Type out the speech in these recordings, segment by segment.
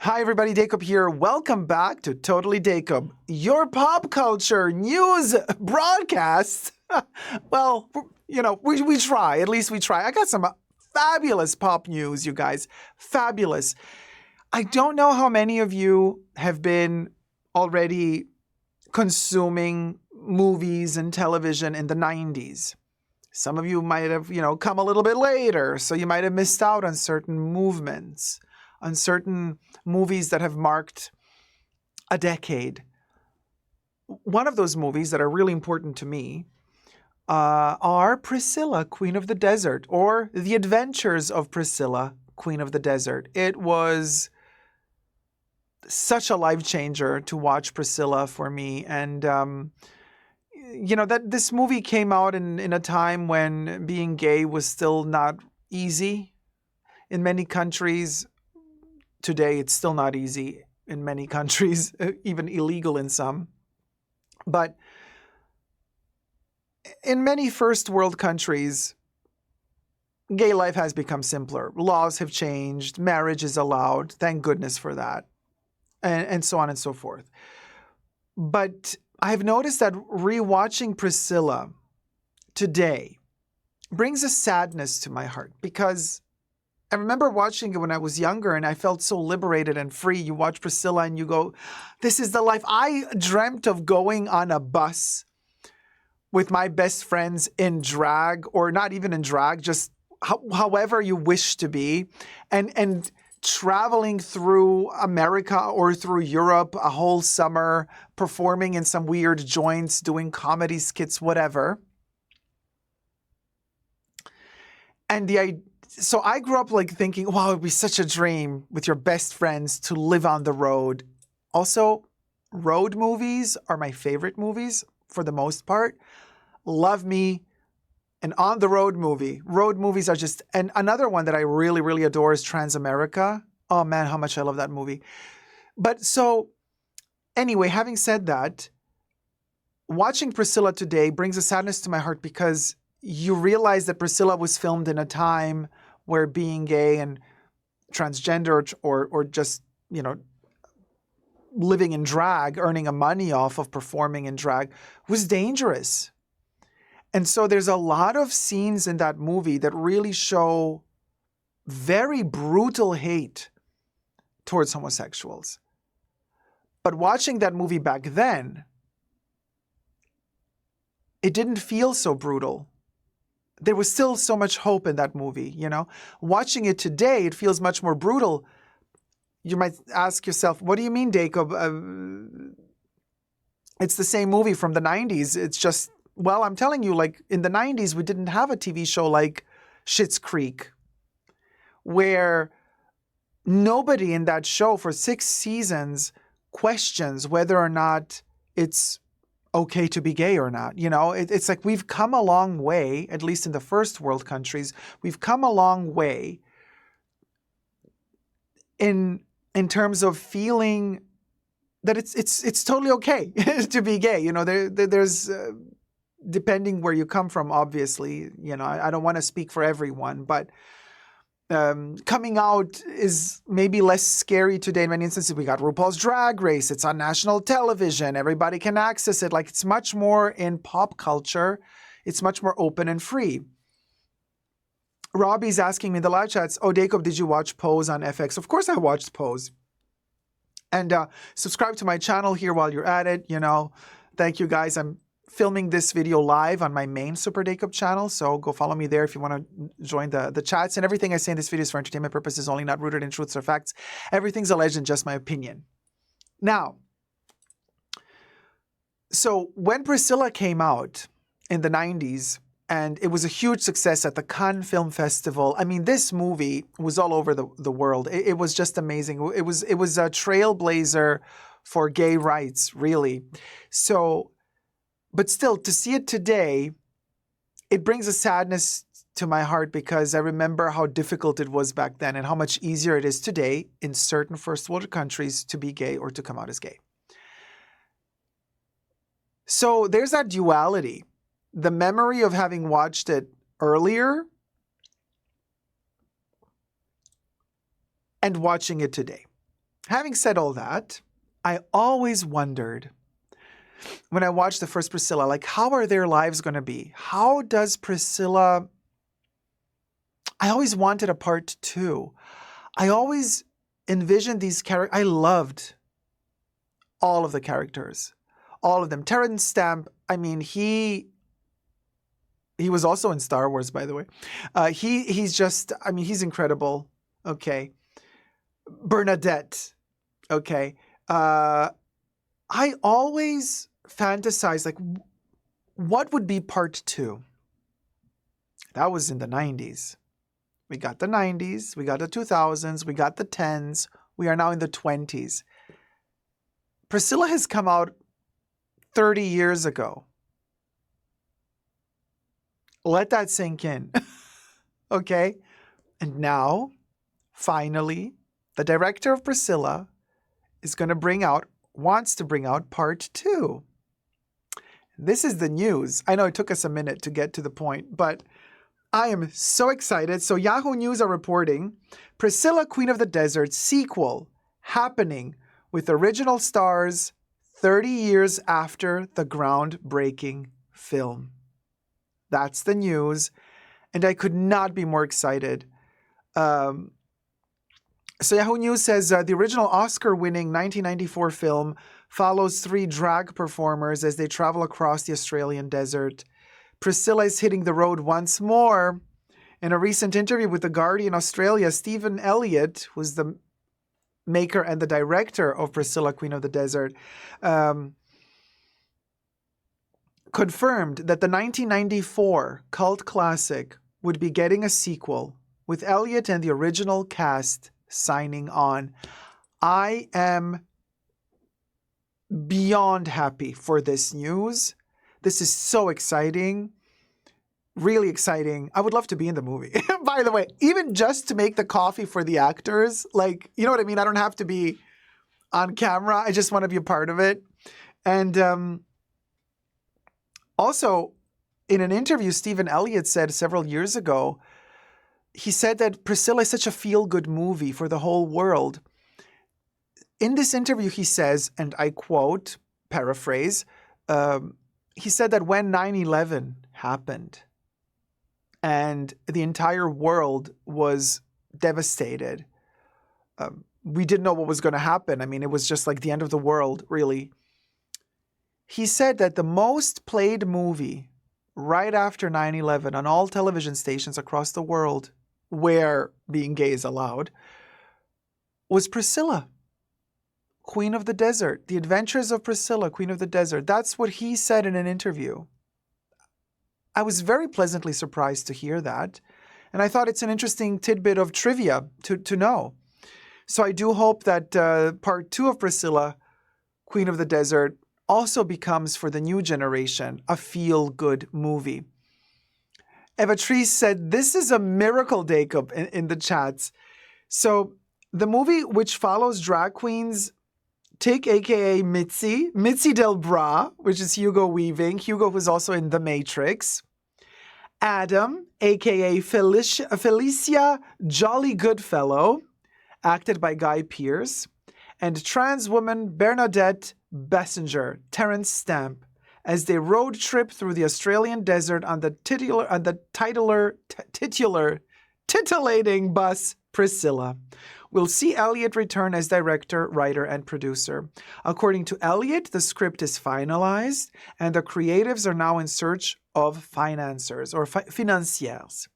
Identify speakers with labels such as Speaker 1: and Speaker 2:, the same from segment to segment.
Speaker 1: Hi everybody, Dacob here. Welcome back to Totally Dacob, your pop culture news broadcast. Well, we try. At least we try. I got some fabulous pop news, you guys. Fabulous. I don't know how many of you have been already consuming movies and television in the 90s. Some of you might have, come a little bit later, so you might have missed out on certain movements, on certain movies that have marked a decade. One of those movies that are really important to me are Priscilla, Queen of the Desert, or The Adventures of Priscilla, Queen of the Desert. It was such a life changer to watch Priscilla for me. And, that this movie came out in a time when being gay was still not easy in many countries. Today, it's still not easy in many countries, even illegal in some. But in many first world countries, gay life has become simpler. Laws have changed. Marriage is allowed. Thank goodness for that. And so on and so forth. But I've noticed that rewatching Priscilla today brings a sadness to my heart, because I remember watching it when I was younger and I felt so liberated and free. You watch Priscilla and you go, this is the life. I dreamt of going on a bus with my best friends in drag, or not even in drag, just however you wish to be, and traveling through America or through Europe a whole summer, performing in some weird joints, doing comedy skits, whatever. And so I grew up thinking, wow, it'd be such a dream with your best friends to live on the road. Also, road movies are my favorite movies for the most part. Love me an on-the-road movie. Road movies are just... And another one that I really, really adore is Transamerica. Oh man, how much I love that movie. But so, anyway, having said that, watching Priscilla today brings a sadness to my heart, because you realize that Priscilla was filmed in a time where being gay and transgender or just, living in drag, earning a money off of performing in drag, was dangerous. And so there's a lot of scenes in that movie that really show very brutal hate towards homosexuals. But watching that movie back then, it didn't feel so brutal. There was still so much hope in that movie, Watching it today, it feels much more brutal. You might ask yourself, what do you mean, Dacob? It's the same movie from the 90s. It's just, well, I'm telling you, in the 90s, we didn't have a TV show like Schitt's Creek, where nobody in that show for 6 seasons questions whether or not it's okay to be gay or not. It's like we've come a long way, at least in the first world countries, we've come a long way in terms of feeling that it's totally okay to be gay. There's depending where you come from, obviously, I don't want to speak for everyone, but coming out is maybe less scary today in many instances. We got RuPaul's Drag Race. It's on national television. Everybody can access it. It's much more in pop culture. It's much more open and free. Robbie's asking me in the live chats, oh, Dacob, did you watch Pose on FX? Of course I watched Pose. And subscribe to my channel here while you're at it. Thank you guys. I'm filming this video live on my main Super Dacob channel, so go follow me there if you want to join the chats. And everything I say in this video is for entertainment purposes only, not rooted in truths or facts. Everything's alleged and just my opinion. Now, so when Priscilla came out in the 90s, and it was a huge success at the Cannes Film Festival. I mean, this movie was all over the world. It was just amazing. It was a trailblazer for gay rights, really. So, but still, to see it today, it brings a sadness to my heart, because I remember how difficult it was back then and how much easier it is today in certain first world countries to be gay or to come out as gay. So there's that duality. The memory of having watched it earlier and watching it today. having said all that, I always wondered when I watched the first Priscilla, like, how are their lives going to be? How does Priscilla... I always wanted a part 2. I always envisioned these characters. I loved all of the characters. All of them. Terrence Stamp, I mean, he was also in Star Wars, by the way. He's just, I mean, he's incredible. Okay. Bernadette. Okay. I always fantasized, like, what would be part 2? That was in the 90s. We got the 90s, we got the 2000s, we got the 10s. We are now in the 20s. Priscilla has come out 30 years ago. Let that sink in. Okay? And now, finally, the director of Priscilla is going to wants to bring out part 2. This is the news. I know it took us a minute to get to the point, but I am so excited. So Yahoo News are reporting Priscilla, Queen of the Desert sequel happening with original stars 30 years after the groundbreaking film. That's the news, and I could not be more excited. So Yahoo News says the original Oscar-winning 1994 film follows 3 drag performers as they travel across the Australian desert. Priscilla is hitting the road once more. In a recent interview with The Guardian Australia, Stephan Elliott, who's the maker and the director of Priscilla, Queen of the Desert, confirmed that the 1994 cult classic would be getting a sequel, with Elliott and the original cast signing on. I am beyond happy for this news. This is so exciting. Really exciting. I would love to be in the movie. By the way, even just to make the coffee for the actors, like, you know what I mean? I don't have to be on camera. I just want to be a part of it. And also, in an interview, Stephan Elliott said several years ago, he said that Priscilla is such a feel-good movie for the whole world. In this interview, he says, and I quote, paraphrase, he said that when 9/11 happened and the entire world was devastated, we didn't know what was going to happen. I mean, it was just like the end of the world, really. He said that the most played movie right after 9/11 on all television stations across the world, where being gay is allowed, was Priscilla, Queen of the Desert. The Adventures of Priscilla, Queen of the Desert. That's what he said in an interview. I was very pleasantly surprised to hear that. And I thought it's an interesting tidbit of trivia to know. So I do hope that part 2 of Priscilla, Queen of the Desert, also becomes, for the new generation, a feel-good movie. Evatrice said, this is a miracle, Dacob, in the chats. So the movie, which follows drag queens, Tick, a.k.a. Mitzi Del Bra, which is Hugo Weaving. Hugo, who's also in The Matrix. Adam, a.k.a. Felicia Jolly Goodfellow, acted by Guy Pearce. And trans woman Bernadette Bessinger, Terrence Stamp, as they road trip through the Australian desert on the titillating bus Priscilla. We'll see Elliott return as director, writer, and producer. According to Elliott, the script is finalized, and the creatives are now in search of financiers or financiers.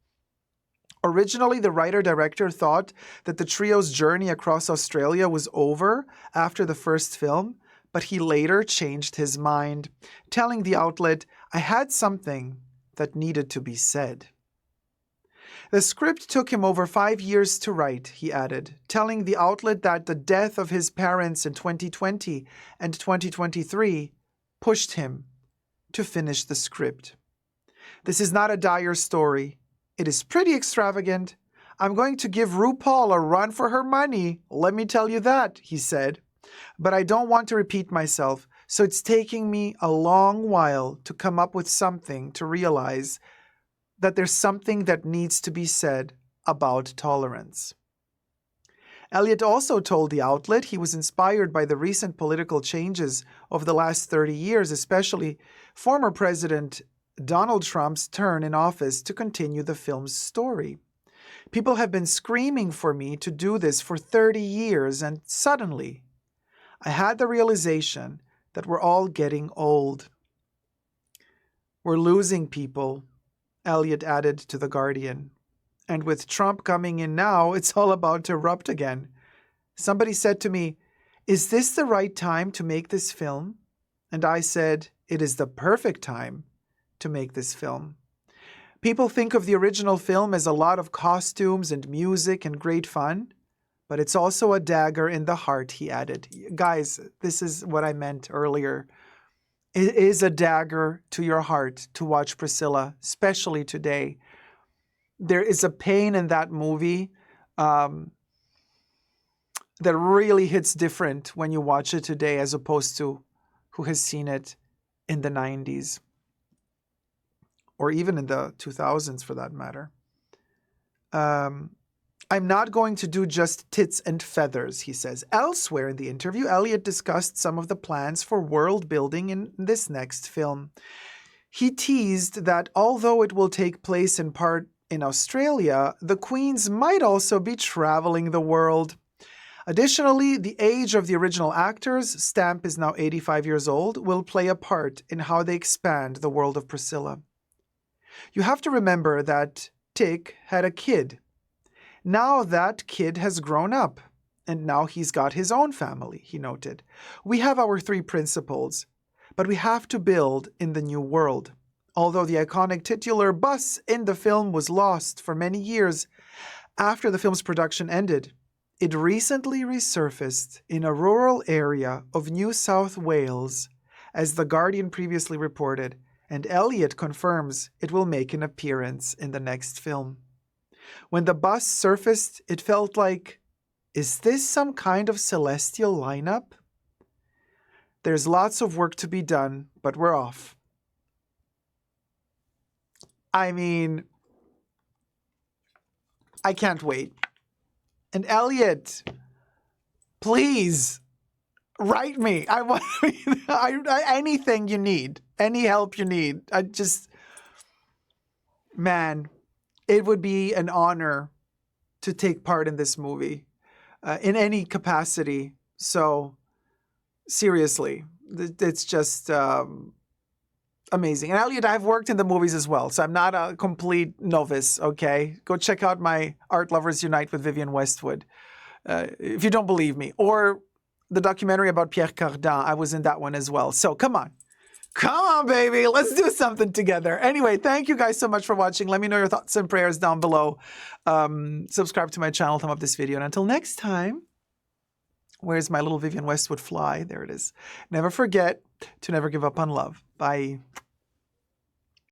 Speaker 1: Originally, the writer-director thought that the trio's journey across Australia was over after the first film, but he later changed his mind, telling the outlet, "I had something that needed to be said." The script took him over 5 years to write, he added, telling the outlet that the death of his parents in 2020 and 2023 pushed him to finish the script. "This is not a dire story. It is pretty extravagant. I'm going to give RuPaul a run for her money, let me tell you that," he said. "But I don't want to repeat myself, so it's taking me a long while to come up with something to realize that there's something that needs to be said about tolerance." Elliott also told the outlet he was inspired by the recent political changes of the last 30 years, especially former President Donald Trump's turn in office to continue the film's story. People have been screaming for me to do this for 30 years, and suddenly I had the realization that we're all getting old. We're losing people, Elliott added to The Guardian. And with Trump coming in now, it's all about to erupt again. Somebody said to me, "Is this the right time to make this film?" And I said, "It is the perfect time to make this film." People think of the original film as a lot of costumes and music and great fun, but it's also a dagger in the heart, he added. Guys, this is what I meant earlier. It is a dagger to your heart to watch Priscilla, especially today. There is a pain in that movie that really hits different when you watch it today as opposed to who has seen it in the 90s or even in the 2000s for that matter. I'm not going to do just tits and feathers, he says. Elsewhere in the interview, Elliott discussed some of the plans for world building in this next film. He teased that although it will take place in part in Australia, the Queens might also be traveling the world. Additionally, the age of the original actors, Stamp is now 85 years old, will play a part in how they expand the world of Priscilla. You have to remember that Tick had a kid. Now that kid has grown up, and now he's got his own family, he noted. We have our 3 principles, but we have to build in the new world. Although the iconic titular bus in the film was lost for many years after the film's production ended, it recently resurfaced in a rural area of New South Wales, as The Guardian previously reported, and Elliott confirms it will make an appearance in the next film. When the bus surfaced, it felt like, is this some kind of celestial lineup? There's lots of work to be done, but we're off. I mean, I can't wait. And Elliott, please write me. I want anything you need, any help you need. Man, it would be an honor to take part in this movie in any capacity. So seriously, it's just amazing. And Elliott, I've worked in the movies as well, so I'm not a complete novice, okay? Go check out my Art Lovers Unite with Vivienne Westwood, if you don't believe me. Or the documentary about Pierre Cardin, I was in that one as well. So come on. Come on, baby. Let's do something together. Anyway, thank you guys so much for watching. Let me know your thoughts and prayers down below. Subscribe to my channel, thumb up this video. And until next time, where's my little Vivienne Westwood fly? There it is. Never forget to never give up on love. Bye.